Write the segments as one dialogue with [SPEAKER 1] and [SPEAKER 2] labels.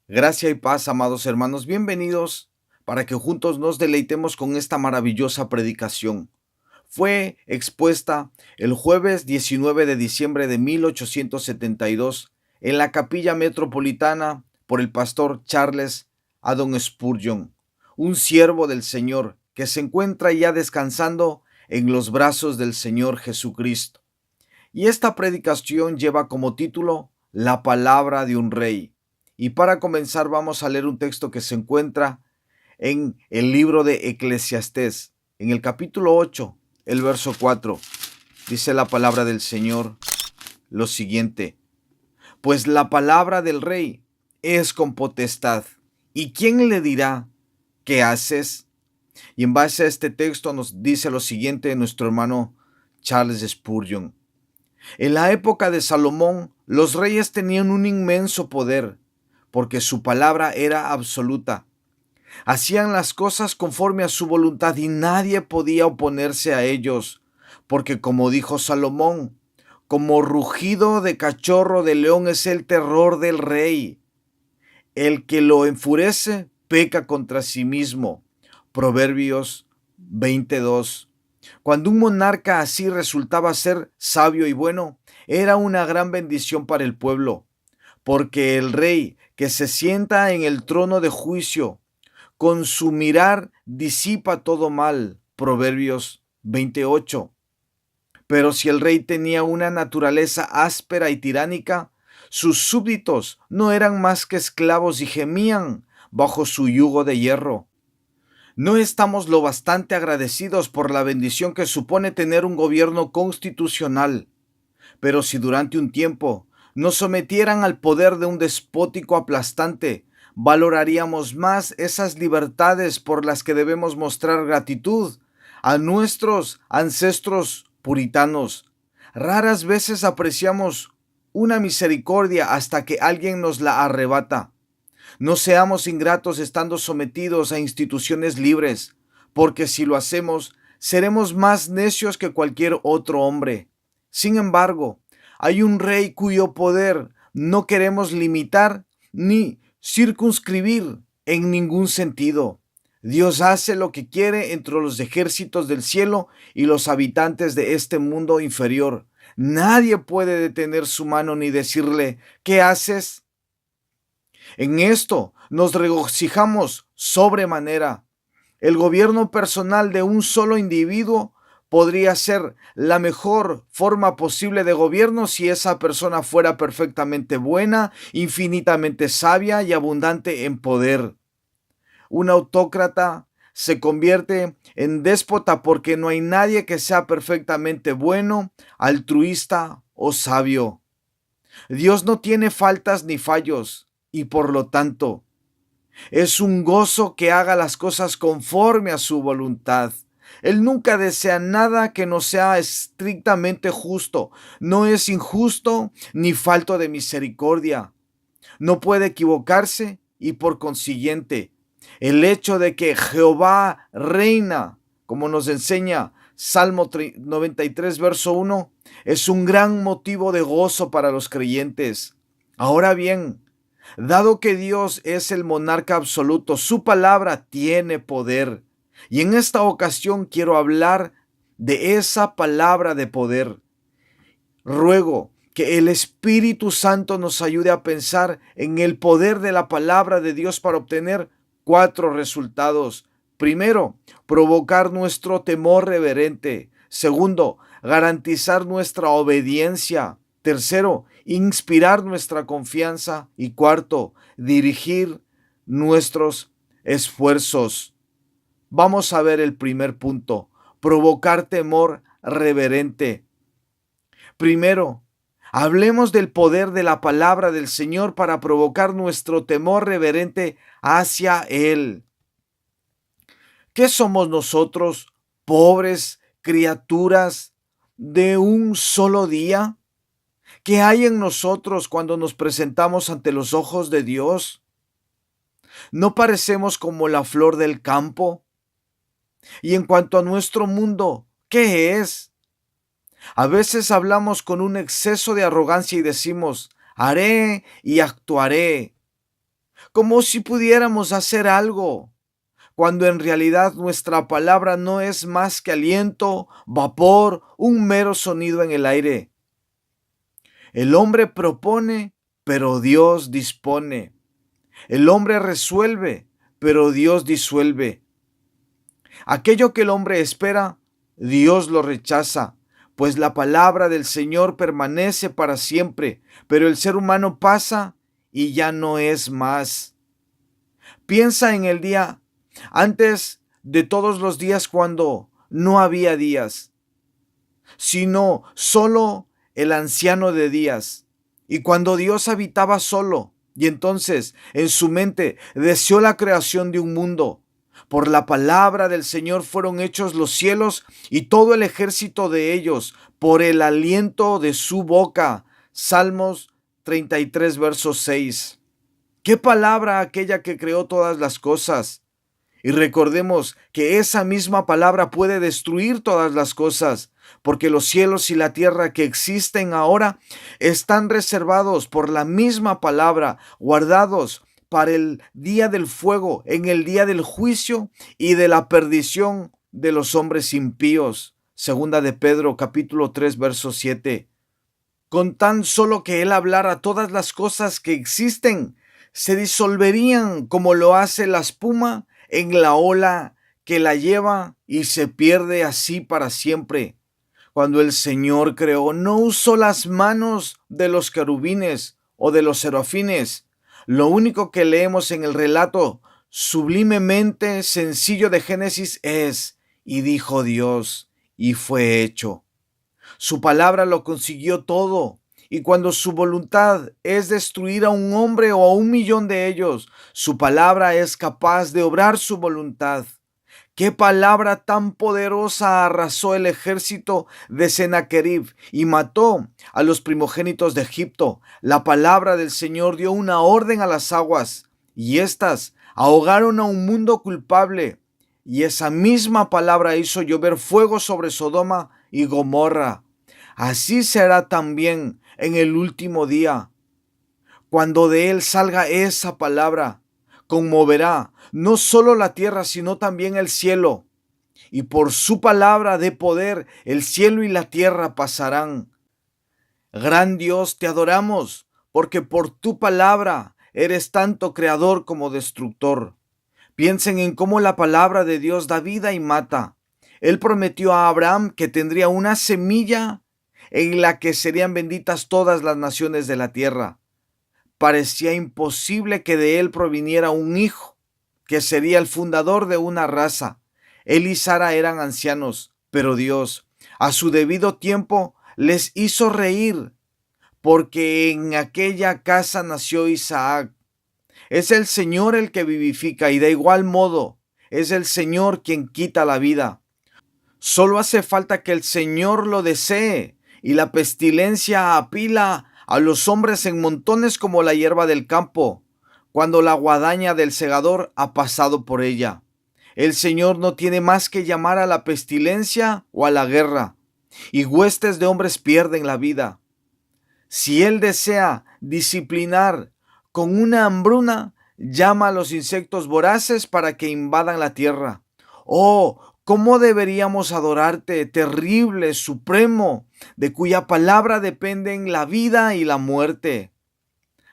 [SPEAKER 1] Gracia y paz, amados hermanos, bienvenidos para que juntos nos deleitemos con esta maravillosa predicación. Fue expuesta el jueves 19 de diciembre de 1872 en la Capilla Metropolitana por el pastor Charles Haddon Spurgeon, un siervo del Señor que se encuentra ya descansando en los brazos del Señor Jesucristo. Y esta predicación lleva como título La palabra de un rey. Y para comenzar vamos a leer un texto que se encuentra en el libro de Eclesiastés, en el capítulo 8, el verso 4. Dice la palabra del Señor lo siguiente: pues la palabra del rey es con potestad, ¿y quién le dirá qué haces? Y en base a este texto nos dice lo siguiente nuestro hermano Charles Spurgeon: en la época de Salomón, los reyes tenían un inmenso poder, porque su palabra era absoluta. Hacían las cosas conforme a su voluntad y nadie podía oponerse a ellos, porque como dijo Salomón, como rugido de cachorro de león es el terror del rey. El que lo enfurece peca contra sí mismo. Proverbios 22. Cuando un monarca así resultaba ser sabio y bueno, era una gran bendición para el pueblo, porque el rey que se sienta en el trono de juicio, con su mirar disipa todo mal. Proverbios 28. Pero si el rey tenía una naturaleza áspera y tiránica, sus súbditos no eran más que esclavos y gemían bajo su yugo de hierro. No estamos lo bastante agradecidos por la bendición que supone tener un gobierno constitucional, pero si durante un tiempo nos sometieran al poder de un despótico aplastante, valoraríamos más esas libertades por las que debemos mostrar gratitud a nuestros ancestros puritanos. Raras veces apreciamos una misericordia hasta que alguien nos la arrebata. No seamos ingratos estando sometidos a instituciones libres, porque si lo hacemos, seremos más necios que cualquier otro hombre. Sin embargo, hay un rey cuyo poder no queremos limitar ni circunscribir en ningún sentido. Dios hace lo que quiere entre los ejércitos del cielo y los habitantes de este mundo inferior. Nadie puede detener su mano ni decirle: ¿qué haces? En esto nos regocijamos sobremanera. El gobierno personal de un solo individuo podría ser la mejor forma posible de gobierno si esa persona fuera perfectamente buena, infinitamente sabia y abundante en poder. Un autócrata se convierte en déspota porque no hay nadie que sea perfectamente bueno, altruista o sabio. Dios no tiene faltas ni fallos y por lo tanto es un gozo que haga las cosas conforme a su voluntad. Él nunca desea nada que no sea estrictamente justo. No es injusto ni falto de misericordia. No puede equivocarse y por consiguiente, el hecho de que Jehová reina, como nos enseña Salmo 93, verso 1, es un gran motivo de gozo para los creyentes. Ahora bien, dado que Dios es el monarca absoluto, su palabra tiene poder. Y en esta ocasión quiero hablar de esa palabra de poder. Ruego que el Espíritu Santo nos ayude a pensar en el poder de la palabra de Dios para obtener 4 resultados. Primero, provocar nuestro temor reverente. Segundo, garantizar nuestra obediencia. Tercero, inspirar nuestra confianza. Y cuarto, dirigir nuestros esfuerzos. Vamos a ver el primer punto: provocar temor reverente. Primero, hablemos del poder de la palabra del Señor para provocar nuestro temor reverente hacia Él. ¿Qué somos nosotros, pobres criaturas de un solo día? ¿Qué hay en nosotros cuando nos presentamos ante los ojos de Dios? ¿No parecemos como la flor del campo? Y en cuanto a nuestro mundo, ¿qué es? A veces hablamos con un exceso de arrogancia y decimos: haré y actuaré. como si pudiéramos hacer algo, cuando en realidad nuestra palabra no es más que aliento, vapor, un mero sonido en el aire. El hombre propone, pero Dios dispone. El hombre resuelve, pero Dios disuelve. Aquello que el hombre espera, Dios lo rechaza, pues la palabra del Señor permanece para siempre, pero el ser humano pasa y ya no es más. Piensa en el día antes de todos los días, cuando no había días, sino solo el anciano de días. Y cuando Dios habitaba solo, y entonces en su mente deseó la creación de un mundo. Por la palabra del Señor fueron hechos los cielos y todo el ejército de ellos, por el aliento de su boca. Salmos 33, verso 6. ¿Qué palabra aquella que creó todas las cosas? Y recordemos que esa misma palabra puede destruir todas las cosas, porque los cielos y la tierra que existen ahora están reservados por la misma palabra, guardados para el día del fuego, en el día del juicio y de la perdición de los hombres impíos. Segunda de Pedro, capítulo 3, verso 7. Con tan solo que él hablara, todas las cosas que existen se disolverían como lo hace la espuma en la ola que la lleva y se pierde así para siempre. Cuando el Señor creó, no usó las manos de los querubines o de los serafines. Lo único que leemos en el relato sublimemente sencillo de Génesis es: y dijo Dios, y fue hecho. Su palabra lo consiguió todo. Y cuando su voluntad es destruir a un hombre o a 1,000,000 de ellos, su palabra es capaz de obrar su voluntad. ¿Qué palabra tan poderosa arrasó el ejército de Sennacherib y mató a los primogénitos de Egipto? La palabra del Señor dio una orden a las aguas, y éstas ahogaron a un mundo culpable. Y esa misma palabra hizo llover fuego sobre Sodoma y Gomorra. Así será también en el último día. Cuando de él salga esa palabra, conmoverá no solo la tierra, sino también el cielo. Y por su palabra de poder, el cielo y la tierra pasarán. Gran Dios, te adoramos, porque por tu palabra eres tanto creador como destructor. Piensen en cómo la palabra de Dios da vida y mata. Él prometió a Abraham que tendría una semilla en la que serían benditas todas las naciones de la tierra. Parecía imposible que de él proviniera un hijo, que sería el fundador de una raza. Él y Sara eran ancianos, pero Dios, a su debido tiempo, les hizo reír, porque en aquella casa nació Isaac. Es el Señor el que vivifica, y de igual modo es el Señor quien quita la vida. Solo hace falta que el Señor lo desee, y la pestilencia apila a los hombres en montones como la hierba del campo, cuando la guadaña del segador ha pasado por ella. El Señor no tiene más que llamar a la pestilencia o a la guerra, y huestes de hombres pierden la vida. Si Él desea disciplinar con una hambruna, llama a los insectos voraces para que invadan la tierra. Oh, ¿cómo deberíamos adorarte, terrible, supremo, de cuya palabra dependen la vida y la muerte?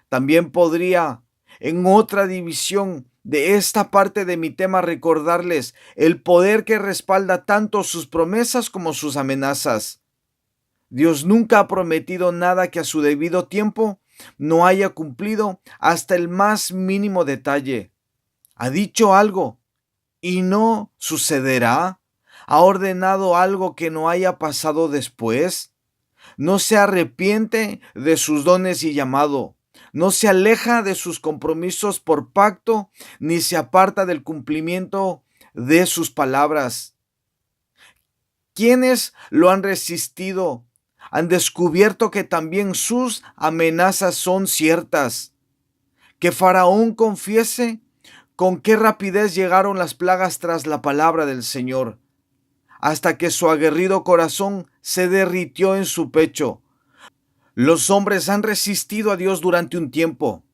[SPEAKER 1] También podría, en otra división de esta parte de mi tema, recordarles el poder que respalda tanto sus promesas como sus amenazas. Dios nunca ha prometido nada que a su debido tiempo no haya cumplido hasta el más mínimo detalle. Ha dicho algo y no sucederá. ¿Ha ordenado algo que no haya pasado después? No se arrepiente de sus dones y llamado. No se aleja de sus compromisos por pacto, ni se aparta del cumplimiento de sus palabras. ¿Quiénes lo han resistido? Han descubierto que también sus amenazas son ciertas. Que Faraón confiese con qué rapidez llegaron las plagas tras la palabra del Señor, hasta que su aguerrido corazón se derritió en su pecho. Los hombres han resistido a Dios durante un tiempo,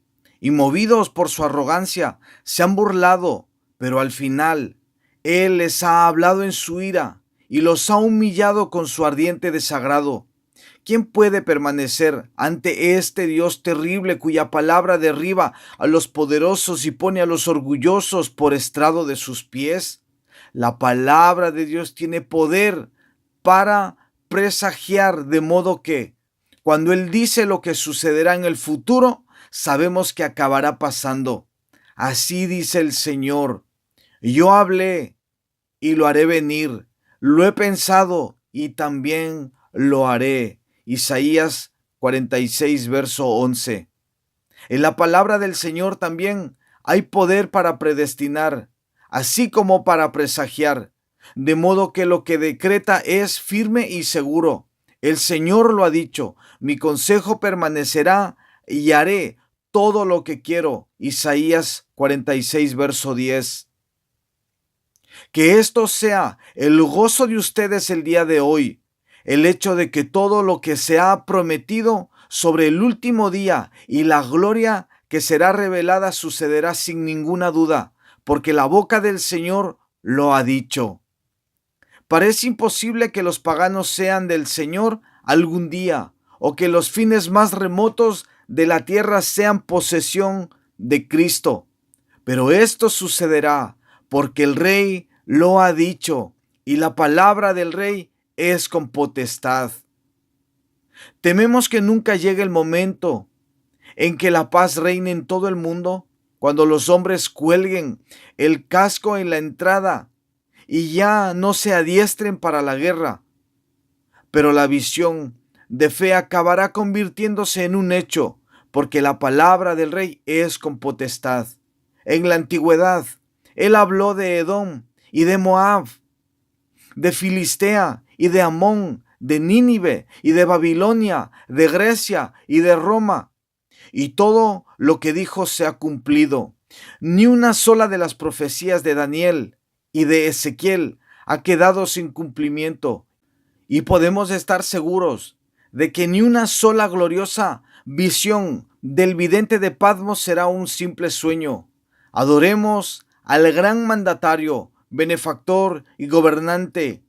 [SPEAKER 1] y movidos por su arrogancia, se han burlado, pero al final Él les ha hablado en su ira y los ha humillado con su ardiente desagrado. ¿Quién puede permanecer ante este Dios terrible cuya palabra derriba a los poderosos y pone a los orgullosos por estrado de sus pies? La palabra de Dios tiene poder para presagiar, de modo que cuando Él dice lo que sucederá en el futuro, sabemos que acabará pasando. Así dice el Señor: yo hablé y lo haré venir, lo he pensado y también lo haré. Isaías 46, verso 11. En la palabra del Señor también hay poder para predestinar, así como para presagiar, de modo que lo que decreta es firme y seguro. El Señor lo ha dicho: mi consejo permanecerá y haré todo lo que quiero. Isaías 46, verso 10. Que esto sea el gozo de ustedes el día de hoy, el hecho de que todo lo que se ha prometido sobre el último día y la gloria que será revelada sucederá sin ninguna duda, porque la boca del Señor lo ha dicho. Parece imposible que los paganos sean del Señor algún día, o que los fines más remotos de la tierra sean posesión de Cristo. Pero esto sucederá porque el Rey lo ha dicho, y la palabra del Rey es con potestad. Tememos que nunca llegue el momento en que la paz reine en todo el mundo, cuando los hombres cuelguen el casco en la entrada y ya no se adiestren para la guerra. Pero la visión de fe acabará convirtiéndose en un hecho, porque la palabra del Rey es con potestad. En la antigüedad, Él habló de Edom y de Moab, de Filistea y de Amón, de Nínive y de Babilonia, de Grecia y de Roma. Y todo lo que dijo se ha cumplido. Ni una sola de las profecías de Daniel y de Ezequiel ha quedado sin cumplimiento. Y podemos estar seguros de que ni una sola gloriosa visión del vidente de Patmos será un simple sueño. Adoremos al gran mandatario, benefactor y gobernante,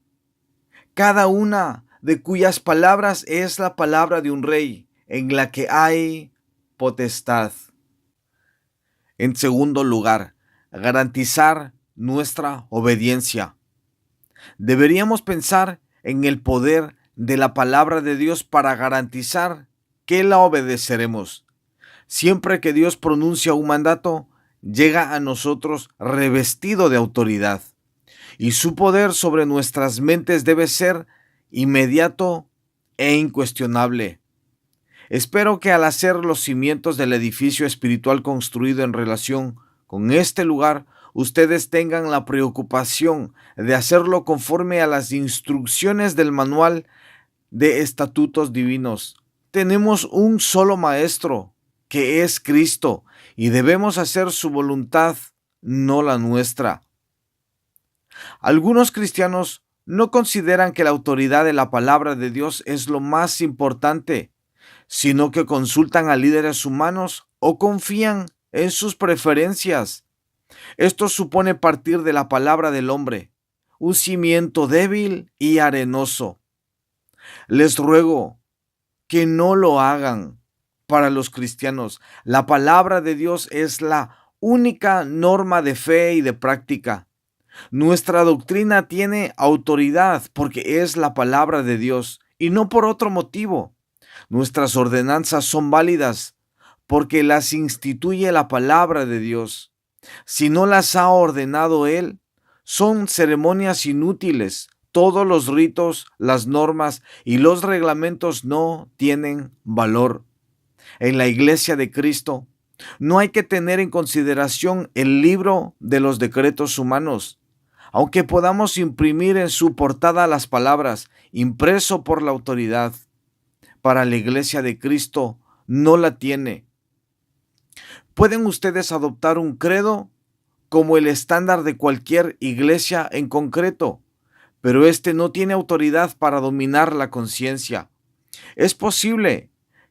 [SPEAKER 1] cada una de cuyas palabras es la palabra de un rey, en la que hay potestad. En segundo lugar, garantizar nuestra obediencia. Deberíamos pensar en el poder de la palabra de Dios para garantizar que la obedeceremos. Siempre que Dios pronuncia un mandato, llega a nosotros revestido de autoridad, y su poder sobre nuestras mentes debe ser inmediato e incuestionable. Espero que al hacer los cimientos del edificio espiritual construido en relación con este lugar, ustedes tengan la preocupación de hacerlo conforme a las instrucciones del manual de estatutos divinos. Tenemos un solo maestro, que es Cristo, y debemos hacer su voluntad, no la nuestra. Algunos cristianos no consideran que la autoridad de la palabra de Dios es lo más importante, sino que consultan a líderes humanos o confían en sus preferencias. Esto supone partir de la palabra del hombre, un cimiento débil y arenoso. Les ruego que no lo hagan. Para los cristianos, la palabra de Dios es la única norma de fe y de práctica. Nuestra doctrina tiene autoridad porque es la palabra de Dios y no por otro motivo. Nuestras ordenanzas son válidas porque las instituye la palabra de Dios. Si no las ha ordenado Él, son ceremonias inútiles. Todos los ritos, las normas y los reglamentos no tienen valor. En la Iglesia de Cristo, no hay que tener en consideración el libro de los decretos humanos, aunque podamos imprimir en su portada las palabras, impreso por la autoridad. Para la Iglesia de Cristo no la tiene. Pueden ustedes adoptar un credo como el estándar de cualquier iglesia en concreto, pero este no tiene autoridad para dominar la conciencia. Es posible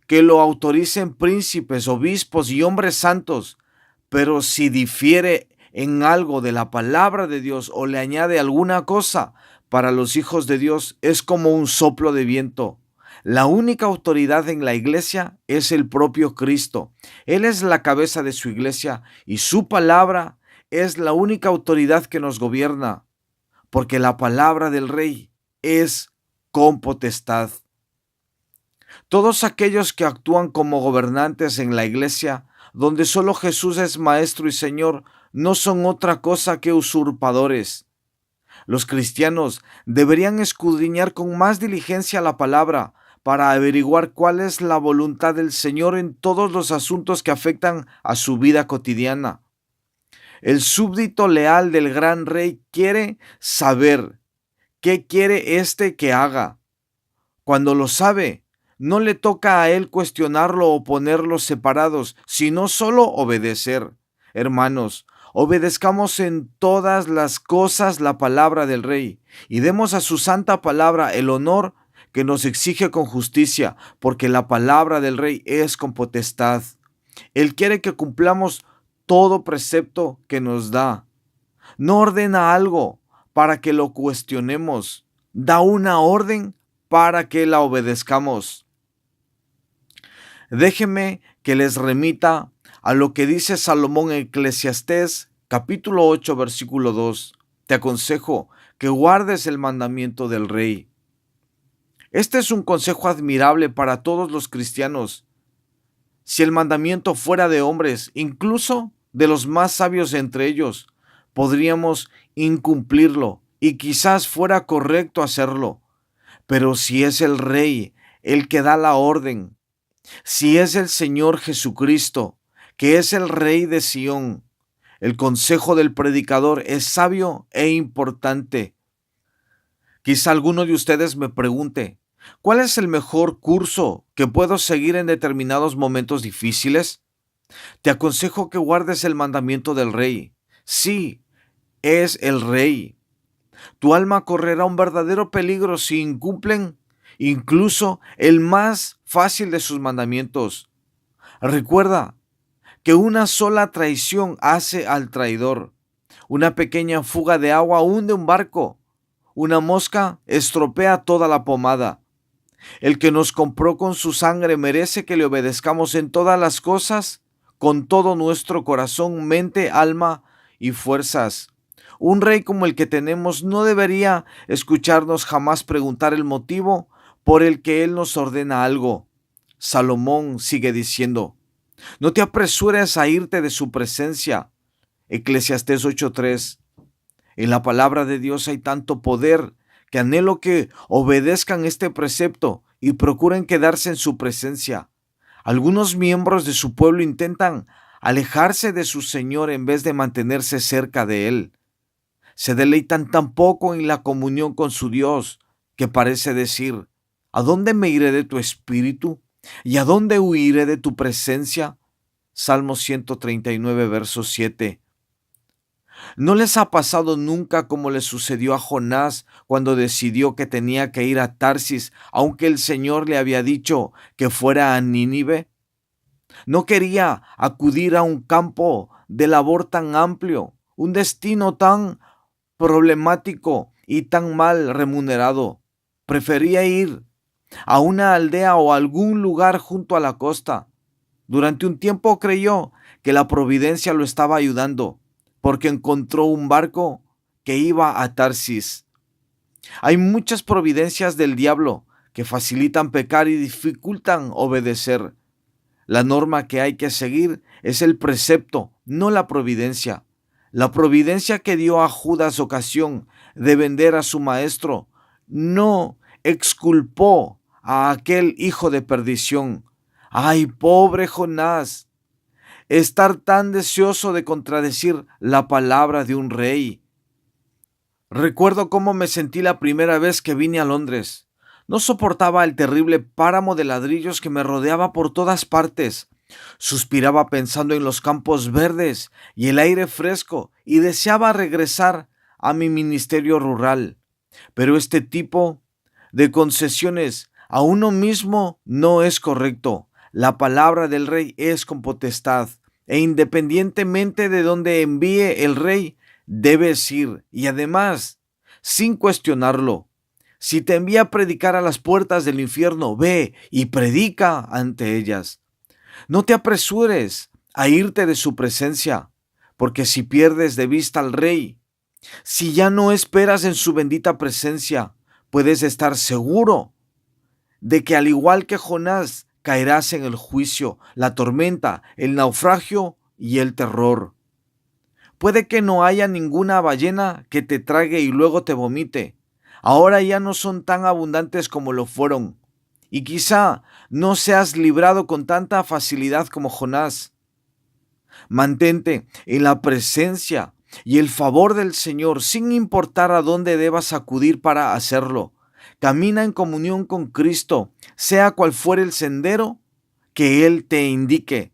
[SPEAKER 1] que lo autoricen príncipes, obispos y hombres santos, pero si difiere en algo de la palabra de Dios o le añade alguna cosa, para los hijos de Dios es como un soplo de viento. La única autoridad en la iglesia es el propio Cristo. Él es la cabeza de su iglesia y su palabra es la única autoridad que nos gobierna, porque la palabra del Rey es con potestad. Todos aquellos que actúan como gobernantes en la iglesia, donde solo Jesús es Maestro y Señor, no son otra cosa que usurpadores. Los cristianos deberían escudriñar con más diligencia la palabra para averiguar cuál es la voluntad del Señor en todos los asuntos que afectan a su vida cotidiana. El súbdito leal del gran rey quiere saber qué quiere éste que haga. Cuando lo sabe, no le toca a él cuestionarlo o ponerlos separados, sino solo obedecer. Hermanos, obedezcamos en todas las cosas la palabra del Rey y demos a su santa palabra el honor que nos exige con justicia, porque la palabra del Rey es con potestad. Él quiere que cumplamos todo precepto que nos da. No ordena algo para que lo cuestionemos, da una orden para que la obedezcamos. Déjenme que les remita a lo que dice Salomón en Eclesiastés, capítulo 8, versículo 2. Te aconsejo que guardes el mandamiento del Rey. Este es un consejo admirable para todos los cristianos. Si el mandamiento fuera de hombres, incluso de los más sabios entre ellos, podríamos incumplirlo y quizás fuera correcto hacerlo. Pero si es el Rey el que da la orden, si es el Señor Jesucristo, que es el Rey de Sión, el consejo del predicador es sabio e importante. Quizá alguno de ustedes me pregunte, ¿cuál es el mejor curso que puedo seguir en determinados momentos difíciles? Te aconsejo que guardes el mandamiento del Rey. Sí, es el Rey. Tu alma correrá un verdadero peligro si incumplen incluso el más fácil de sus mandamientos. Recuerda que una sola traición hace al traidor. Una pequeña fuga de agua hunde un barco. Una mosca estropea toda la pomada. El que nos compró con su sangre merece que le obedezcamos en todas las cosas, con todo nuestro corazón, mente, alma y fuerzas. Un rey como el que tenemos no debería escucharnos jamás preguntar el motivo por el que él nos ordena algo. Salomón sigue diciendo, no te apresures a irte de su presencia. Eclesiastés 8:3. En la palabra de Dios hay tanto poder que anhelo que obedezcan este precepto y procuren quedarse en su presencia. Algunos miembros de su pueblo intentan alejarse de su Señor en vez de mantenerse cerca de Él. Se deleitan tan poco en la comunión con su Dios que parece decir, ¿a dónde me iré de tu espíritu? ¿Y a dónde huiré de tu presencia? Salmo 139, verso 7. ¿No les ha pasado nunca como le sucedió a Jonás cuando decidió que tenía que ir a Tarsis, aunque el Señor le había dicho que fuera a Nínive? No quería acudir a un campo de labor tan amplio, un destino tan problemático y tan mal remunerado. Prefería ir a una aldea o algún lugar junto a la costa. Durante un tiempo creyó que la providencia lo estaba ayudando, porque encontró un barco que iba a Tarsis. Hay muchas providencias del diablo que facilitan pecar y dificultan obedecer. La norma que hay que seguir es el precepto, no la providencia. La providencia que dio a Judas ocasión de vender a su maestro no exculpó a aquel hijo de perdición. ¡Ay, pobre Jonás! Estar tan deseoso de contradecir la palabra de un rey. Recuerdo cómo me sentí la primera vez que vine a Londres. No soportaba el terrible páramo de ladrillos que me rodeaba por todas partes. Suspiraba pensando en los campos verdes y el aire fresco y deseaba regresar a mi ministerio rural. Pero este tipo de concesiones a uno mismo no es correcto. la palabra del rey es con potestad, e independientemente de donde envíe el rey, debes ir, y además, sin cuestionarlo. Si te envía a predicar a las puertas del infierno, ve y predica ante ellas. No te apresures a irte de su presencia, porque si pierdes de vista al rey, si ya no esperas en su bendita presencia, puedes estar seguro de que al igual que Jonás, caerás en el juicio, la tormenta, el naufragio y el terror. Puede que no haya ninguna ballena que te trague y luego te vomite. Ahora ya no son tan abundantes como lo fueron. Y quizá no seas librado con tanta facilidad como Jonás. Mantente en la presencia y el favor del Señor sin importar a dónde debas acudir para hacerlo. Camina en comunión con Cristo, sea cual fuere el sendero que Él te indique,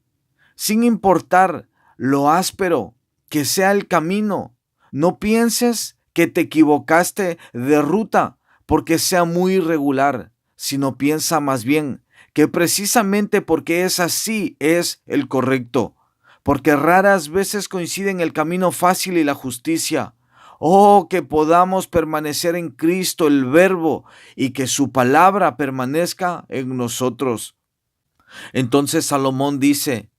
[SPEAKER 1] sin importar lo áspero que sea el camino. No pienses que te equivocaste de ruta porque sea muy irregular, sino piensa más bien que precisamente porque es así es el correcto, porque raras veces coinciden el camino fácil y la justicia. Oh, que podamos permanecer en Cristo, el Verbo, y que su palabra permanezca en nosotros. Entonces Salomón dice,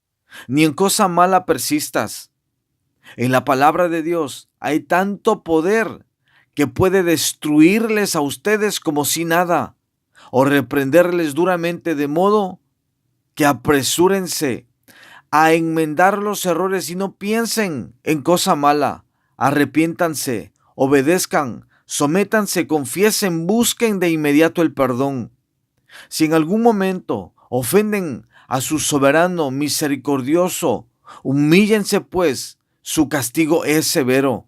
[SPEAKER 1] ni en cosa mala persistas. En la palabra de Dios hay tanto poder que puede destruirles a ustedes como si nada, o reprenderles duramente, de modo que apresúrense a enmendar los errores y no piensen en cosa mala. Arrepiéntanse, obedezcan, sométanse, confiesen, busquen de inmediato el perdón. Si en algún momento ofenden a su soberano misericordioso, humíllense pues, su castigo es severo.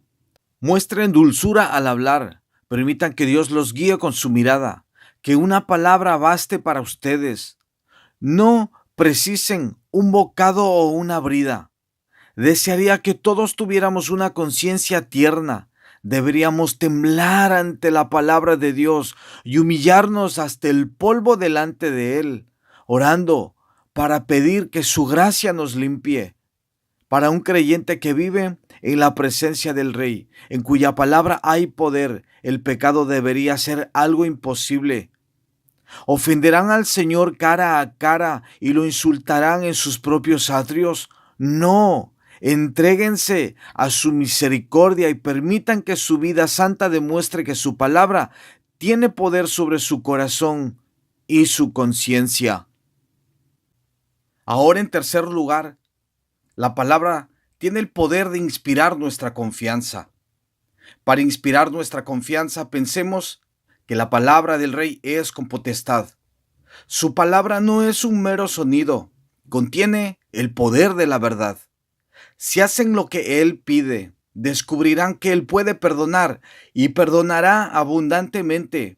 [SPEAKER 1] Muestren dulzura al hablar, permitan que Dios los guíe con su mirada, que una palabra baste para ustedes. No precisen un bocado o una brida. Desearía que todos tuviéramos una conciencia tierna. Deberíamos temblar ante la palabra de Dios y humillarnos hasta el polvo delante de Él, orando para pedir que su gracia nos limpie. Para un creyente que vive en la presencia del Rey, en cuya palabra hay poder, el pecado debería ser algo imposible. ¿Ofenderán al Señor cara a cara y lo insultarán en sus propios atrios? No, entréguense a su misericordia y permitan que su vida santa demuestre que su palabra tiene poder sobre su corazón y su conciencia. Ahora, en tercer lugar, la palabra tiene el poder de inspirar nuestra confianza. Para inspirar nuestra confianza, pensemos que la palabra del Rey es con potestad. Su palabra no es un mero sonido, contiene el poder de la verdad. Si hacen lo que Él pide, descubrirán que Él puede perdonar y perdonará abundantemente.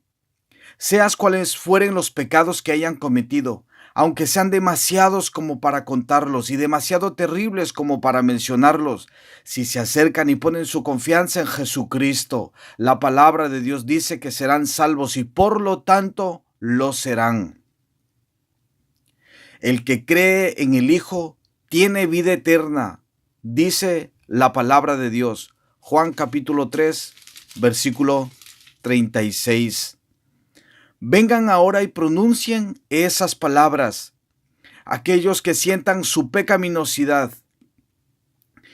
[SPEAKER 1] Seas cuales fueren los pecados que hayan cometido, aunque sean demasiados como para contarlos y demasiado terribles como para mencionarlos, si se acercan y ponen su confianza en Jesucristo, la palabra de Dios dice que serán salvos y por lo tanto lo serán. El que cree en el Hijo tiene vida eterna, dice la palabra de Dios. Juan capítulo 3, versículo 36. Vengan ahora y pronuncien esas palabras, aquellos que sientan su pecaminosidad,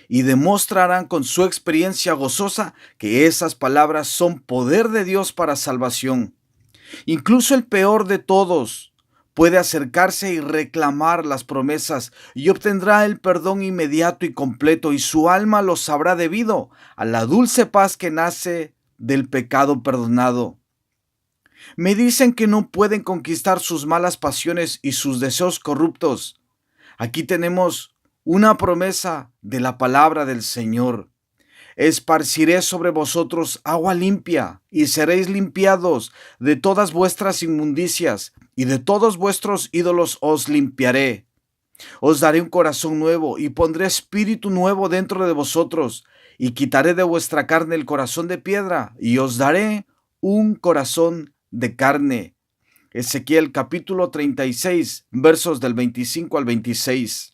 [SPEAKER 1] y demostrarán con su experiencia gozosa que esas palabras son poder de Dios para salvación. Incluso el peor de todos puede acercarse y reclamar las promesas y obtendrá el perdón inmediato y completo, y su alma lo sabrá debido a la dulce paz que nace del pecado perdonado. Me dicen que no pueden conquistar sus malas pasiones y sus deseos corruptos. Aquí tenemos una promesa de la palabra del Señor. Esparciré sobre vosotros agua limpia, y seréis limpiados de todas vuestras inmundicias, y de todos vuestros ídolos os limpiaré. Os daré un corazón nuevo, y pondré espíritu nuevo dentro de vosotros, y quitaré de vuestra carne el corazón de piedra, y os daré un corazón de carne. Ezequiel capítulo 36, versos del 25 al 26.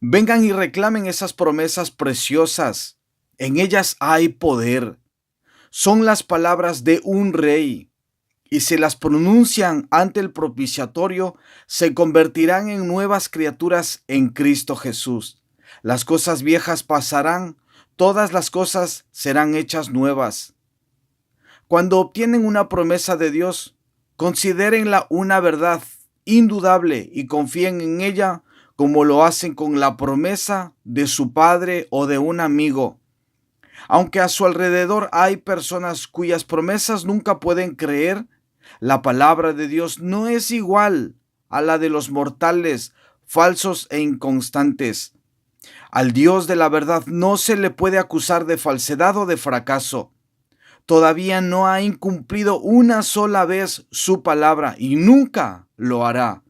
[SPEAKER 1] Vengan y reclamen esas promesas preciosas. En ellas hay poder. Son las palabras de un rey. Y si las pronuncian ante el propiciatorio, se convertirán en nuevas criaturas en Cristo Jesús. Las cosas viejas pasarán, todas las cosas serán hechas nuevas. Cuando obtienen una promesa de Dios, considérenla una verdad indudable y confíen en ella como lo hacen con la promesa de su padre o de un amigo. Aunque a su alrededor hay personas cuyas promesas nunca pueden creer, la palabra de Dios no es igual a la de los mortales, falsos e inconstantes. Al Dios de la verdad no se le puede acusar de falsedad o de fracaso. Todavía no ha incumplido una sola vez su palabra y nunca lo hará.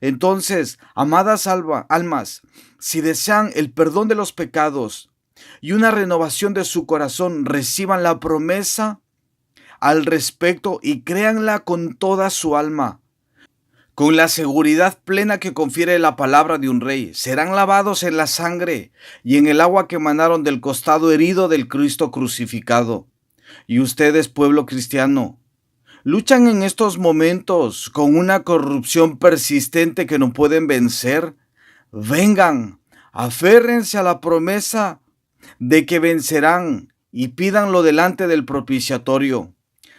[SPEAKER 1] Entonces, amadas almas, si desean el perdón de los pecados y una renovación de su corazón, reciban la promesa al respecto y créanla con toda su alma. Con la seguridad plena que confiere la palabra de un rey, serán lavados en la sangre y en el agua que emanaron del costado herido del Cristo crucificado. Y ustedes, pueblo cristiano, luchan en estos momentos con una corrupción persistente que no pueden vencer. Vengan, aférrense a la promesa de que vencerán y pídanlo delante del propiciatorio.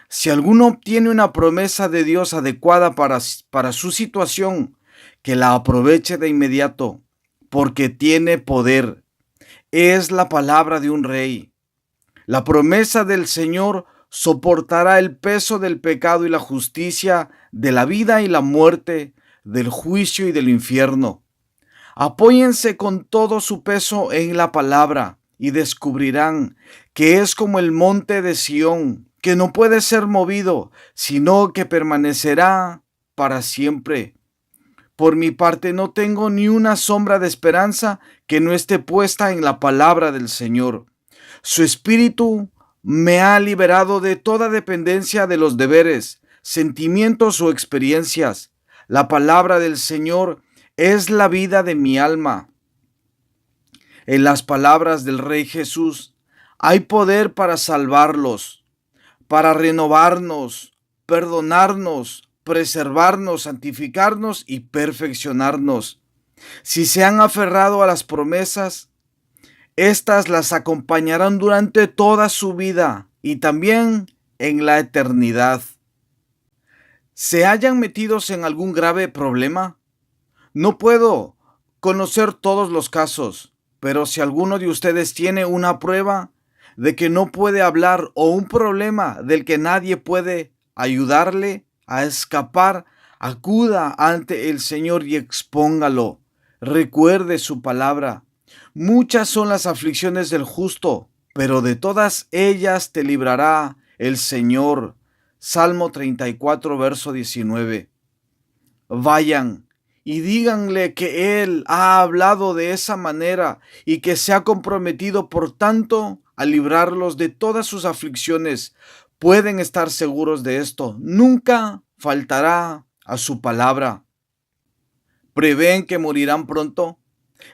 [SPEAKER 1] Si alguno obtiene una promesa de Dios adecuada para su situación, que la aproveche de inmediato, porque tiene poder. Es la palabra de un rey. La promesa del Señor soportará el peso del pecado y la justicia, de la vida y la muerte, del juicio y del infierno. Apóyense con todo su peso en la palabra y descubrirán que es como el monte de Sión, que no puede ser movido, sino que permanecerá para siempre. Por mi parte no tengo ni una sombra de esperanza que no esté puesta en la palabra del Señor. Su espíritu me ha liberado de toda dependencia de los deberes, sentimientos o experiencias. La palabra del Señor es la vida de mi alma. En las palabras del Rey Jesús hay poder para salvarlos, para renovarnos, perdonarnos, preservarnos, santificarnos y perfeccionarnos. Si se han aferrado a las promesas, estas las acompañarán durante toda su vida y también en la eternidad. ¿Se hallan metidos en algún grave problema? No puedo conocer todos los casos, pero si alguno de ustedes tiene una prueba de que no puede hablar o un problema del que nadie puede ayudarle a escapar, acuda ante el Señor y expóngalo. Recuerde su palabra. Muchas son las aflicciones del justo, pero de todas ellas te librará el Señor. Salmo 34, verso 19. Vayan y díganle que Él ha hablado de esa manera y que se ha comprometido, por tanto, a librarlos de todas sus aflicciones. Pueden estar seguros de esto. Nunca faltará a su palabra. ¿Prevén que morirán pronto?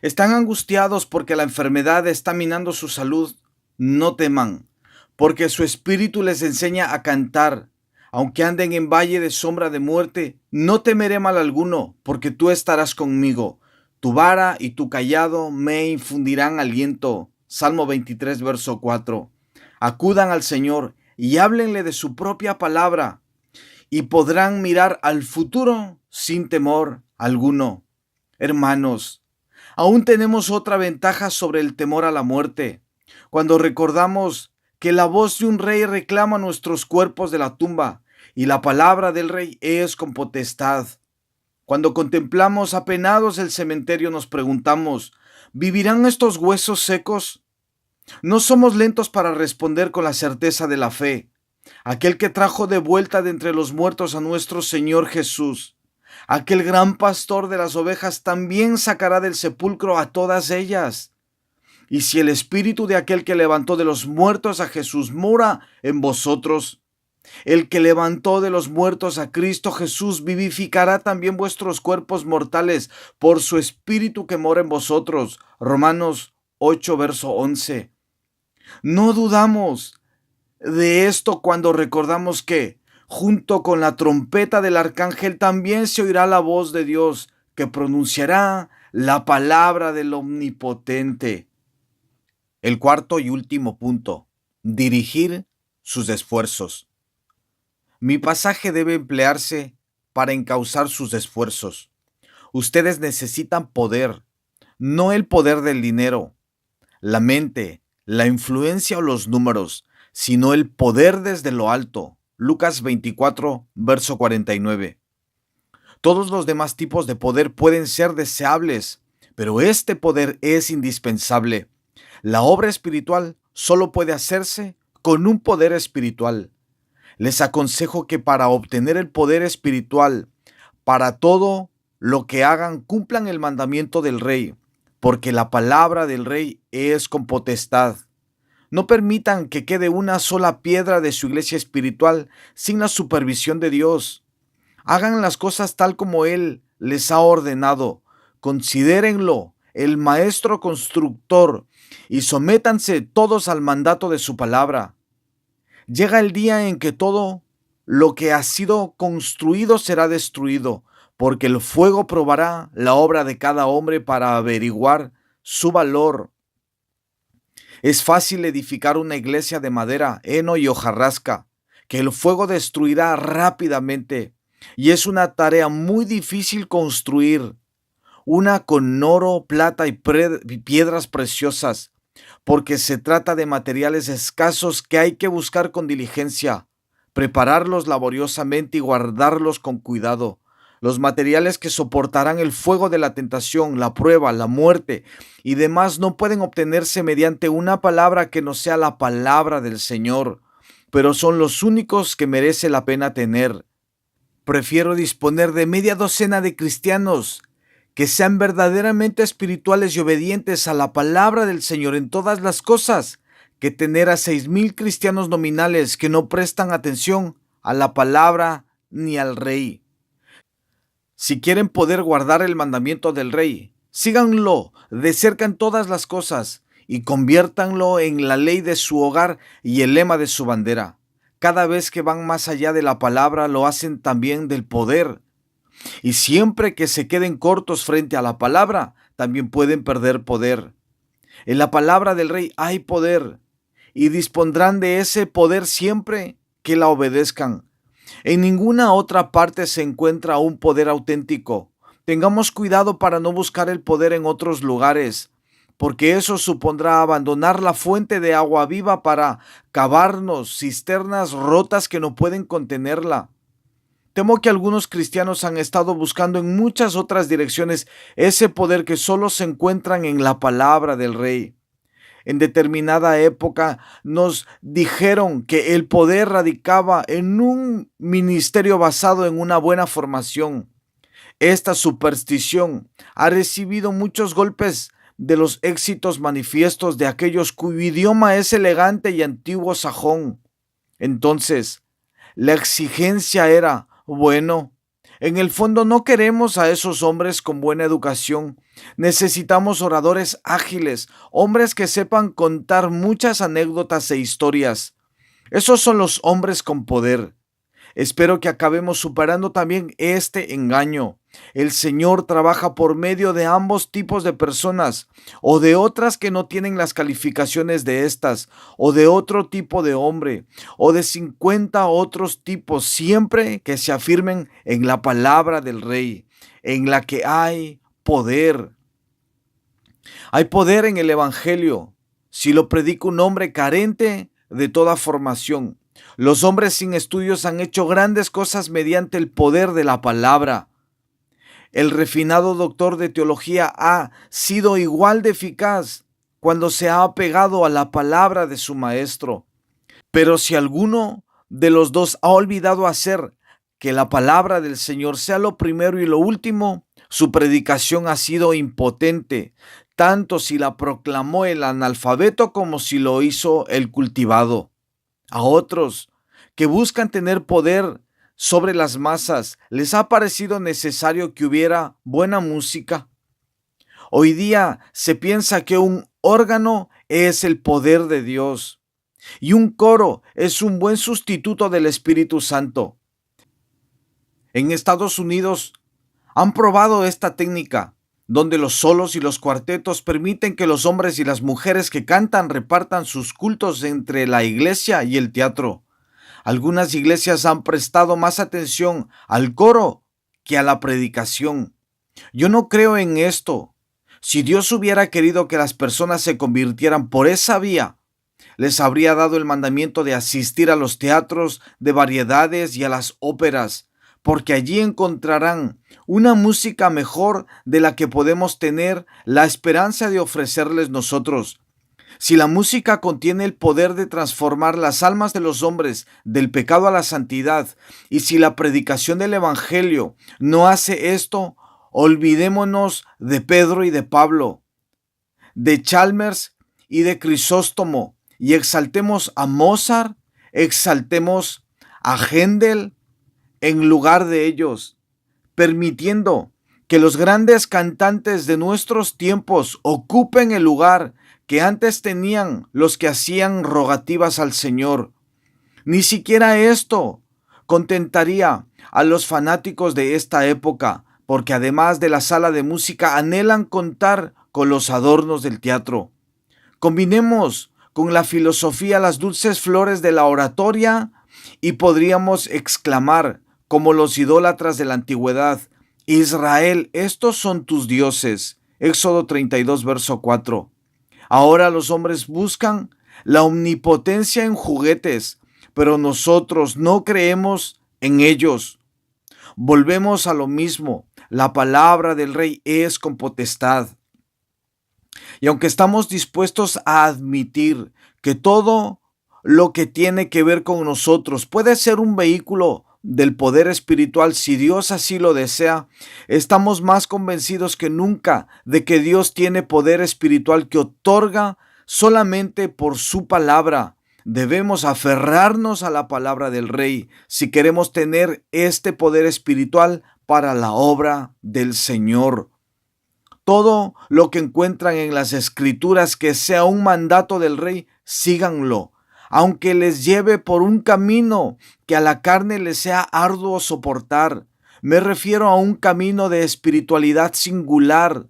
[SPEAKER 1] ¿Están angustiados porque la enfermedad está minando su salud? No teman, porque su espíritu les enseña a cantar. Aunque anden en valle de sombra de muerte, no temeré mal alguno, porque tú estarás conmigo. Tu vara y tu cayado me infundirán aliento. Salmo 23, verso 4. Acudan al Señor y háblenle de su propia palabra, y podrán mirar al futuro sin temor alguno. Hermanos, aún tenemos otra ventaja sobre el temor a la muerte. Cuando recordamos que la voz de un rey reclama nuestros cuerpos de la tumba y la palabra del rey es con potestad. Cuando contemplamos apenados el cementerio nos preguntamos, ¿vivirán estos huesos secos? No somos lentos para responder con la certeza de la fe. Aquel que trajo de vuelta de entre los muertos a nuestro Señor Jesús, aquel gran pastor de las ovejas, también sacará del sepulcro a todas ellas. Y si el espíritu de aquel que levantó de los muertos a Jesús mora en vosotros, El que levantó de los muertos a Cristo Jesús vivificará también vuestros cuerpos mortales por su Espíritu que mora en vosotros. Romanos 8, verso 11. No dudamos de esto cuando recordamos que, junto con la trompeta del arcángel, también se oirá la voz de Dios que pronunciará la palabra del Omnipotente. El cuarto y último punto: dirigir sus esfuerzos. Mi pasaje debe emplearse para encauzar sus esfuerzos. Ustedes necesitan poder, no el poder del dinero, la mente, la influencia o los números, sino el poder desde lo alto. Lucas 24, verso 49. Todos los demás tipos de poder pueden ser deseables, pero este poder es indispensable. La obra espiritual solo puede hacerse con un poder espiritual. Les aconsejo que para obtener el poder espiritual, para todo lo que hagan, cumplan el mandamiento del rey, porque la palabra del rey es con potestad. No permitan que quede una sola piedra de su iglesia espiritual sin la supervisión de Dios. Hagan las cosas tal como Él les ha ordenado. Considérenlo el maestro constructor y sométanse todos al mandato de su palabra. Llega el día en que todo lo que ha sido construido será destruido, porque el fuego probará la obra de cada hombre para averiguar su valor. Es fácil edificar una iglesia de madera, heno y hojarasca, que el fuego destruirá rápidamente, y es una tarea muy difícil construir una con oro, plata y piedras preciosas, porque se trata de materiales escasos que hay que buscar con diligencia, prepararlos laboriosamente y guardarlos con cuidado. Los materiales que soportarán el fuego de la tentación, la prueba, la muerte y demás no pueden obtenerse mediante una palabra que no sea la palabra del Señor, pero son los únicos que merece la pena tener. Prefiero disponer de media docena de cristianos que sean verdaderamente espirituales y obedientes a la palabra del Señor en todas las cosas, que tener a 6,000 cristianos nominales que no prestan atención a la palabra ni al rey. Si quieren poder guardar el mandamiento del rey, síganlo de cerca en todas las cosas y conviértanlo en la ley de su hogar y el lema de su bandera. Cada vez que van más allá de la palabra, lo hacen también del poder. Y siempre que se queden cortos frente a la palabra, también pueden perder poder. En la palabra del rey hay poder, y dispondrán de ese poder siempre que la obedezcan. En ninguna otra parte se encuentra un poder auténtico. Tengamos cuidado para no buscar el poder en otros lugares, porque eso supondrá abandonar la fuente de agua viva para cavarnos cisternas rotas que no pueden contenerla. Temo que algunos cristianos han estado buscando en muchas otras direcciones ese poder que solo se encuentran en la palabra del rey. En determinada época nos dijeron que el poder radicaba en un ministerio basado en una buena formación. Esta superstición ha recibido muchos golpes de los éxitos manifiestos de aquellos cuyo idioma es elegante y antiguo sajón. Entonces, la exigencia era: bueno, en el fondo no queremos a esos hombres con buena educación. Necesitamos oradores ágiles, hombres que sepan contar muchas anécdotas e historias. Esos son los hombres con poder. Espero que acabemos superando también este engaño. El Señor trabaja por medio de ambos tipos de personas, o de otras que no tienen las calificaciones de estas, o de otro tipo de hombre, o de 50 otros tipos, siempre que se afirmen en la palabra del Rey, en la que hay poder. Hay poder en el Evangelio si lo predica un hombre carente de toda formación. Los hombres sin estudios han hecho grandes cosas mediante el poder de la palabra. El refinado doctor de teología ha sido igual de eficaz cuando se ha apegado a la palabra de su maestro. Pero si alguno de los dos ha olvidado hacer que la palabra del Señor sea lo primero y lo último, su predicación ha sido impotente, tanto si la proclamó el analfabeto como si lo hizo el cultivado. A otros que buscan tener poder sobre las masas, ¿les ha parecido necesario que hubiera buena música? Hoy día se piensa que un órgano es el poder de Dios y un coro es un buen sustituto del Espíritu Santo. En Estados Unidos han probado esta técnica, donde los solos y los cuartetos permiten que los hombres y las mujeres que cantan repartan sus cultos entre la iglesia y el teatro. Algunas iglesias han prestado más atención al coro que a la predicación. Yo no creo en esto. Si Dios hubiera querido que las personas se convirtieran por esa vía, les habría dado el mandamiento de asistir a los teatros de variedades y a las óperas, porque allí encontrarán una música mejor de la que podemos tener la esperanza de ofrecerles nosotros. Si la música contiene el poder de transformar las almas de los hombres del pecado a la santidad, y si la predicación del Evangelio no hace esto, olvidémonos de Pedro y de Pablo, de Chalmers y de Crisóstomo, y exaltemos a Mozart, exaltemos a Händel en lugar de ellos, permitiendo que los grandes cantantes de nuestros tiempos ocupen el lugar que antes tenían los que hacían rogativas al Señor. Ni siquiera esto contentaría a los fanáticos de esta época, porque además de la sala de música anhelan contar con los adornos del teatro. Combinemos con la filosofía las dulces flores de la oratoria y podríamos exclamar, como los idólatras de la antigüedad: Israel, estos son tus dioses. Éxodo 32, verso 4. Ahora los hombres buscan la omnipotencia en juguetes, pero nosotros no creemos en ellos. Volvemos a lo mismo. La palabra del Rey es con potestad. Y aunque estamos dispuestos a admitir que todo lo que tiene que ver con nosotros puede ser un vehículo del poder espiritual si Dios así lo desea, estamos más convencidos que nunca de que Dios tiene poder espiritual que otorga solamente por su palabra. Debemos aferrarnos a la palabra del Rey si queremos tener este poder espiritual para la obra del Señor. Todo lo que encuentran en las Escrituras que sea un mandato del Rey, síganlo, aunque les lleve por un camino que a la carne les sea arduo soportar. Me refiero a un camino de espiritualidad singular,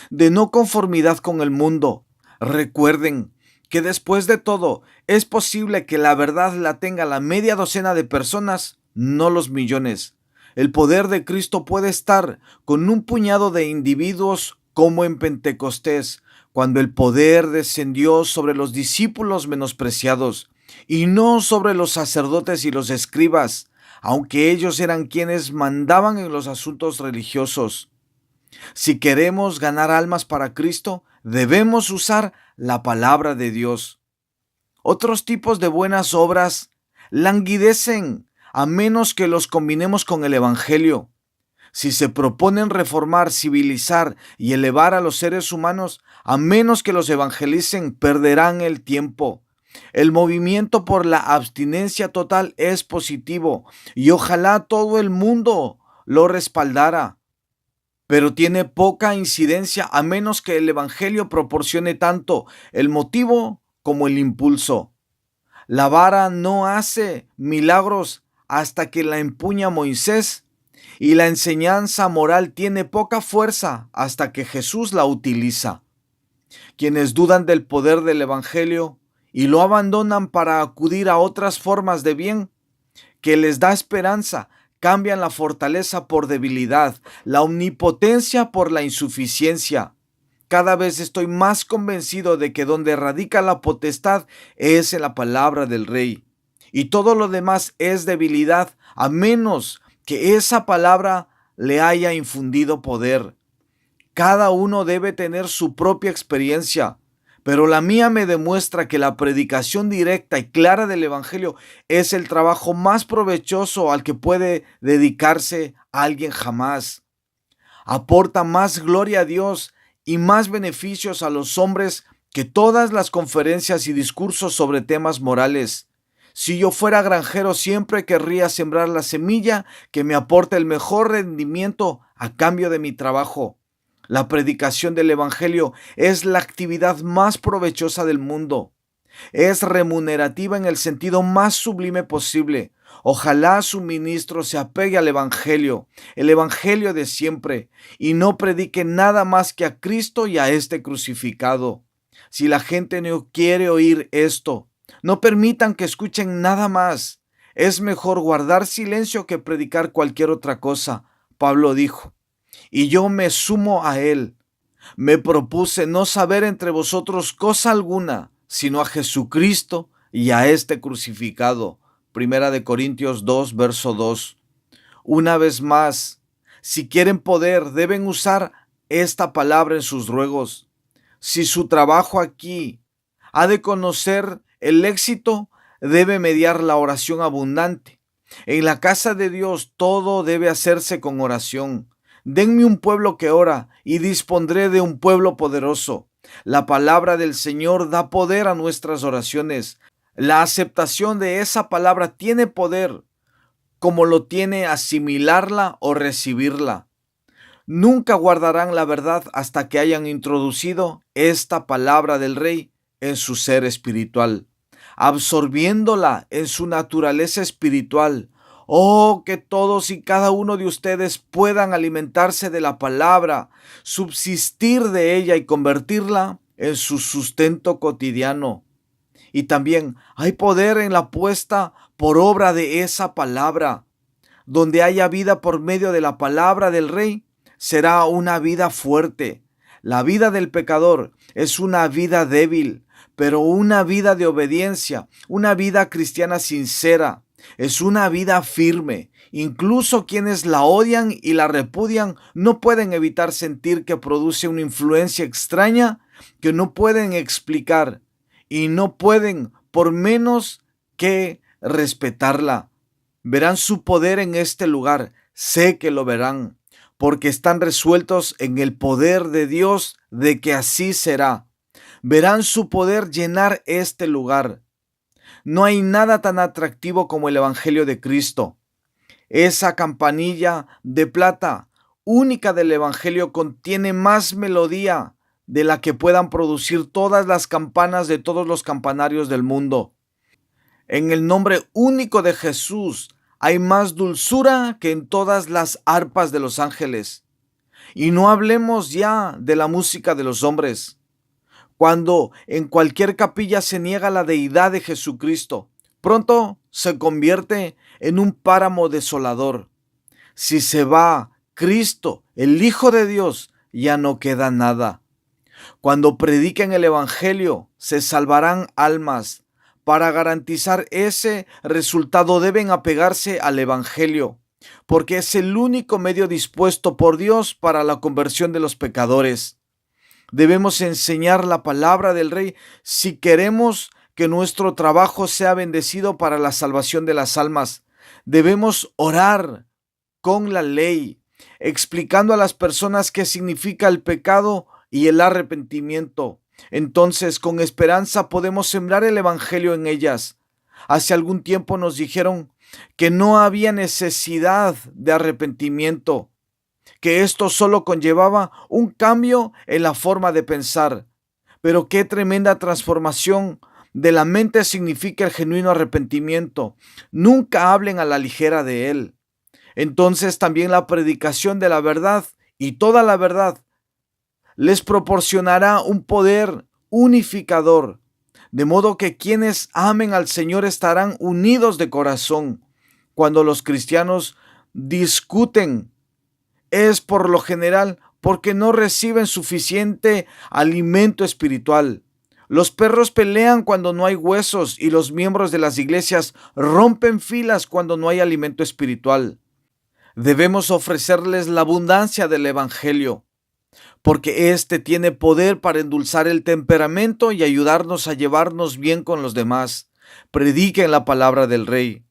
[SPEAKER 1] de no conformidad con el mundo. Recuerden que después de todo, es posible que la verdad la tenga la media docena de personas, no los millones. El poder de Cristo puede estar con un puñado de individuos como en Pentecostés, cuando el poder descendió sobre los discípulos menospreciados y no sobre los sacerdotes y los escribas, aunque ellos eran quienes mandaban en los asuntos religiosos. Si queremos ganar almas para Cristo, debemos usar la palabra de Dios. Otros tipos de buenas obras languidecen a menos que los combinemos con el Evangelio. Si se proponen reformar, civilizar y elevar a los seres humanos, a menos que los evangelicen, perderán el tiempo. El movimiento por la abstinencia total es positivo y ojalá todo el mundo lo respaldara, pero tiene poca incidencia a menos que el Evangelio proporcione tanto el motivo como el impulso. La vara no hace milagros hasta que la empuña Moisés, y la enseñanza moral tiene poca fuerza hasta que Jesús la utiliza. Quienes dudan del poder del Evangelio y lo abandonan para acudir a otras formas de bien que les da esperanza, cambian la fortaleza por debilidad, la omnipotencia por la insuficiencia. Cada vez estoy más convencido de que donde radica la potestad es en la palabra del Rey, y todo lo demás es debilidad, a menos que esa palabra le haya infundido poder. Cada uno debe tener su propia experiencia, pero la mía me demuestra que la predicación directa y clara del Evangelio es el trabajo más provechoso al que puede dedicarse alguien jamás. Aporta más gloria a Dios y más beneficios a los hombres que todas las conferencias y discursos sobre temas morales. Si yo fuera granjero, siempre querría sembrar la semilla que me aporte el mejor rendimiento a cambio de mi trabajo. La predicación del Evangelio es la actividad más provechosa del mundo. Es remunerativa en el sentido más sublime posible. Ojalá su ministro se apegue al Evangelio, el Evangelio de siempre, y no predique nada más que a Cristo y a este crucificado. Si la gente no quiere oír esto, no permitan que escuchen nada más. Es mejor guardar silencio que predicar cualquier otra cosa, Pablo dijo. Y yo me sumo a él. Me propuse no saber entre vosotros cosa alguna, sino a Jesucristo y a este crucificado. Primera de Corintios 2, verso 2. Una vez más, si quieren poder, deben usar esta palabra en sus ruegos. Si su trabajo aquí ha de conocer el éxito, debe mediar la oración abundante. En la casa de Dios todo debe hacerse con oración. Denme un pueblo que ora y dispondré de un pueblo poderoso. La palabra del Señor da poder a nuestras oraciones. La aceptación de esa palabra tiene poder, como lo tiene asimilarla o recibirla. Nunca guardarán la verdad hasta que hayan introducido esta palabra del Rey en su ser espiritual, absorbiéndola en su naturaleza espiritual. Oh, que todos y cada uno de ustedes puedan alimentarse de la palabra, subsistir de ella y convertirla en su sustento cotidiano. Y también hay poder en la puesta por obra de esa palabra. Donde haya vida por medio de la palabra del Rey, será una vida fuerte. La vida del pecador es una vida débil, pero una vida de obediencia, una vida cristiana sincera, es una vida firme. Incluso quienes la odian y la repudian no pueden evitar sentir que produce una influencia extraña que no pueden explicar y no pueden por menos que respetarla. Verán su poder en este lugar, sé que lo verán, porque están resueltos en el poder de Dios de que así será. Verán su poder llenar este lugar. No hay nada tan atractivo como el Evangelio de Cristo. Esa campanilla de plata única del Evangelio contiene más melodía de la que puedan producir todas las campanas de todos los campanarios del mundo. En el nombre único de Jesús hay más dulzura que en todas las arpas de los ángeles. Y no hablemos ya de la música de los hombres. Cuando en cualquier capilla se niega la deidad de Jesucristo, pronto se convierte en un páramo desolador. Si se va Cristo, el Hijo de Dios, ya no queda nada. Cuando prediquen el Evangelio, se salvarán almas. Para garantizar ese resultado deben apegarse al Evangelio, porque es el único medio dispuesto por Dios para la conversión de los pecadores. Debemos enseñar la palabra del Rey si queremos que nuestro trabajo sea bendecido para la salvación de las almas. Debemos orar con la ley, explicando a las personas qué significa el pecado y el arrepentimiento. Entonces, con esperanza podemos sembrar el Evangelio en ellas. Hace algún tiempo nos dijeron que no había necesidad de arrepentimiento, que esto solo conllevaba un cambio en la forma de pensar. Pero qué tremenda transformación de la mente significa el genuino arrepentimiento. Nunca hablen a la ligera de él. Entonces también la predicación de la verdad y toda la verdad les proporcionará un poder unificador, de modo que quienes amen al Señor estarán unidos de corazón. Cuando los cristianos discuten, es por lo general porque no reciben suficiente alimento espiritual. Los perros pelean cuando no hay huesos y los miembros de las iglesias rompen filas cuando no hay alimento espiritual. Debemos ofrecerles la abundancia del Evangelio, porque éste tiene poder para endulzar el temperamento y ayudarnos a llevarnos bien con los demás. Prediquen la palabra del Rey,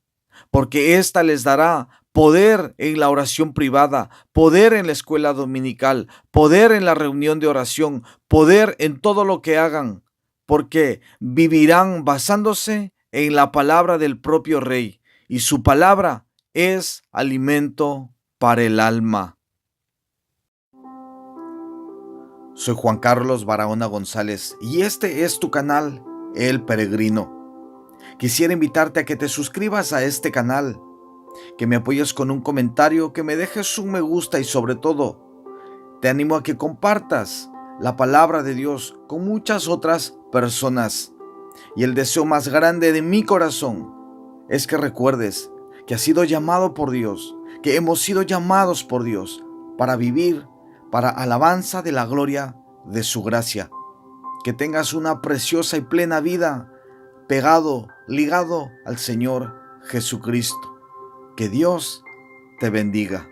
[SPEAKER 1] porque ésta les dará poder en la oración privada, poder en la escuela dominical, poder en la reunión de oración, poder en todo lo que hagan, porque vivirán basándose en la palabra del propio Rey, y su palabra es alimento para el alma. Soy Juan Carlos Barahona González y este es tu canal, El Peregrino. Quisiera invitarte a que te suscribas a este canal, que me apoyes con un comentario, que me dejes un me gusta y sobre todo, te animo a que compartas la palabra de Dios con muchas otras personas. Y el deseo más grande de mi corazón es que recuerdes que has sido llamado por Dios, que hemos sido llamados por Dios para vivir para alabanza de la gloria de su gracia. Que tengas una preciosa y plena vida pegado, ligado al Señor Jesucristo. Que Dios te bendiga.